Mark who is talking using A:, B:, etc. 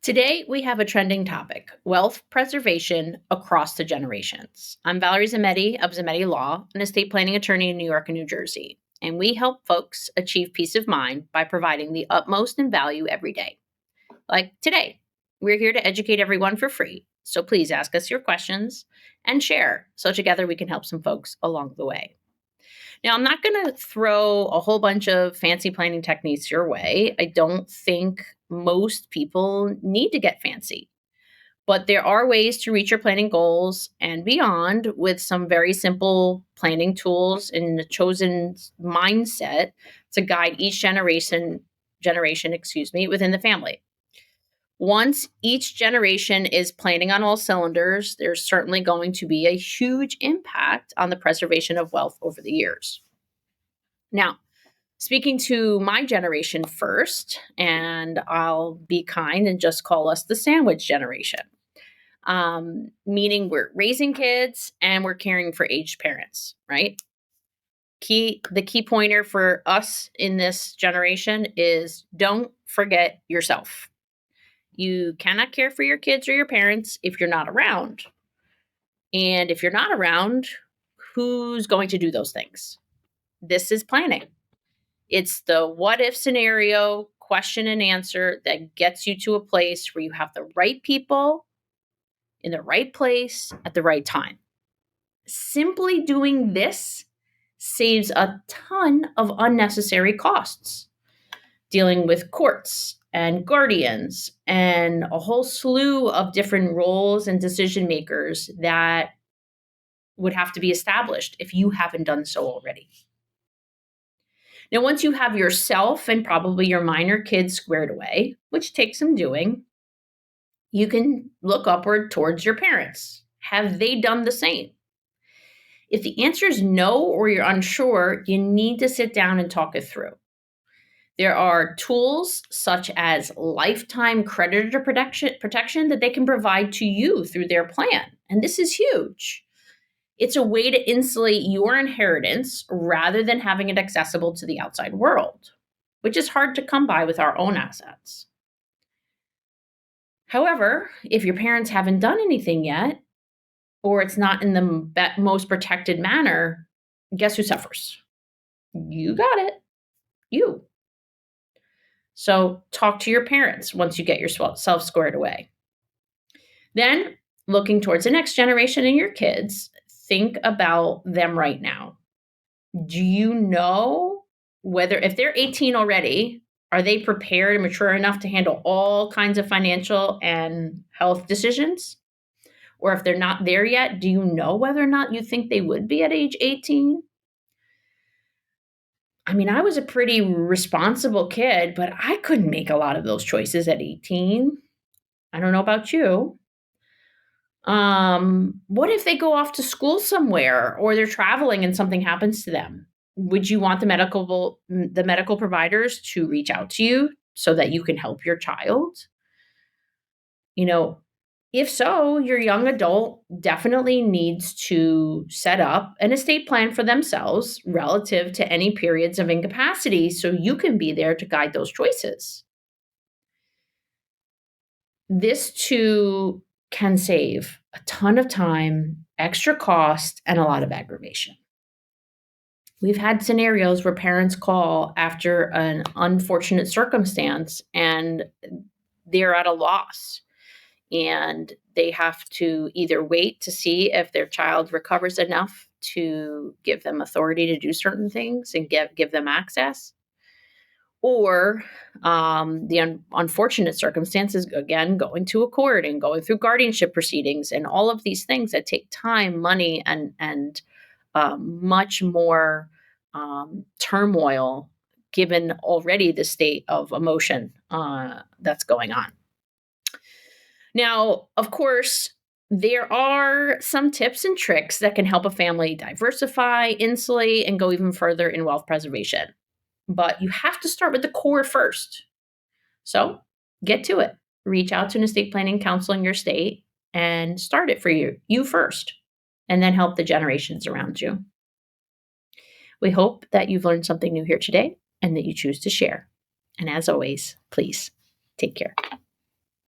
A: Today, we have a trending topic, wealth preservation across the generations. I'm Valerie Zammitti of Zammitti Law, an estate planning attorney in New York and New Jersey, and we help folks achieve peace of mind by providing the utmost in value every day. Like today, we're here to educate everyone for free, so please ask us your questions and share so together we can help some folks along the way. Now, I'm not going to throw a whole bunch of fancy planning techniques your way. I don't think most people need to get fancy, but there are ways to reach your planning goals and beyond with some very simple planning tools and a chosen mindset to guide each generation, within the family. Once each generation is planning on all cylinders, there's certainly going to be a huge impact on the preservation of wealth over the years. Now, speaking to my generation first, and I'll be kind and just call us the sandwich generation, meaning we're raising kids and we're caring for aged parents, right? The key pointer for us in this generation is don't forget yourself. You cannot care for your kids or your parents if you're not around. And if you're not around, who's going to do those things? This is planning. It's the what if scenario, question and answer that gets you to a place where you have the right people in the right place at the right time. Simply doing this saves a ton of unnecessary costs, dealing with courts and guardians and a whole slew of different roles and decision makers that would have to be established if you haven't done so already. Now, once you have yourself and probably your minor kids squared away, which takes some doing, you can look upward towards your parents. Have they done the same? If the answer is no or you're unsure, you need to sit down and talk it through. There are tools such as lifetime creditor protection that they can provide to you through their plan. And this is huge. It's a way to insulate your inheritance rather than having it accessible to the outside world, which is hard to come by with our own assets. However, if your parents haven't done anything yet, or it's not in the most protected manner, guess who suffers? You got it. You. So talk to your parents once you get yourself squared away. Then, looking towards the next generation and your kids, think about them right now. Do you know whether, if they're 18 already, are they prepared and mature enough to handle all kinds of financial and health decisions? Or if they're not there yet, do you know whether or not you think they would be at age 18? I mean, I was a pretty responsible kid, but I couldn't make a lot of those choices at 18. I don't know about you. What if they go off to school somewhere or they're traveling and something happens to them? Would you want the medical providers to reach out to you so that you can help your child? If so, your young adult definitely needs to set up an estate plan for themselves relative to any periods of incapacity so you can be there to guide those choices. This too can save a ton of time, extra cost, and a lot of aggravation. We've had scenarios where parents call after an unfortunate circumstance and they're at a loss. And they have to either wait to see if their child recovers enough to give them authority to do certain things and give them access, or the unfortunate circumstances, again, going to a court and going through guardianship proceedings and all of these things that take time, money, and much more turmoil, given already the state of emotion that's going on. Now, of course, there are some tips and tricks that can help a family diversify, insulate, and go even further in wealth preservation. But you have to start with the core first. So get to it. Reach out to an estate planning counsel in your state and start it for you first, and then help the generations around you. We hope that you've learned something new here today and that you choose to share. And as always, please take care.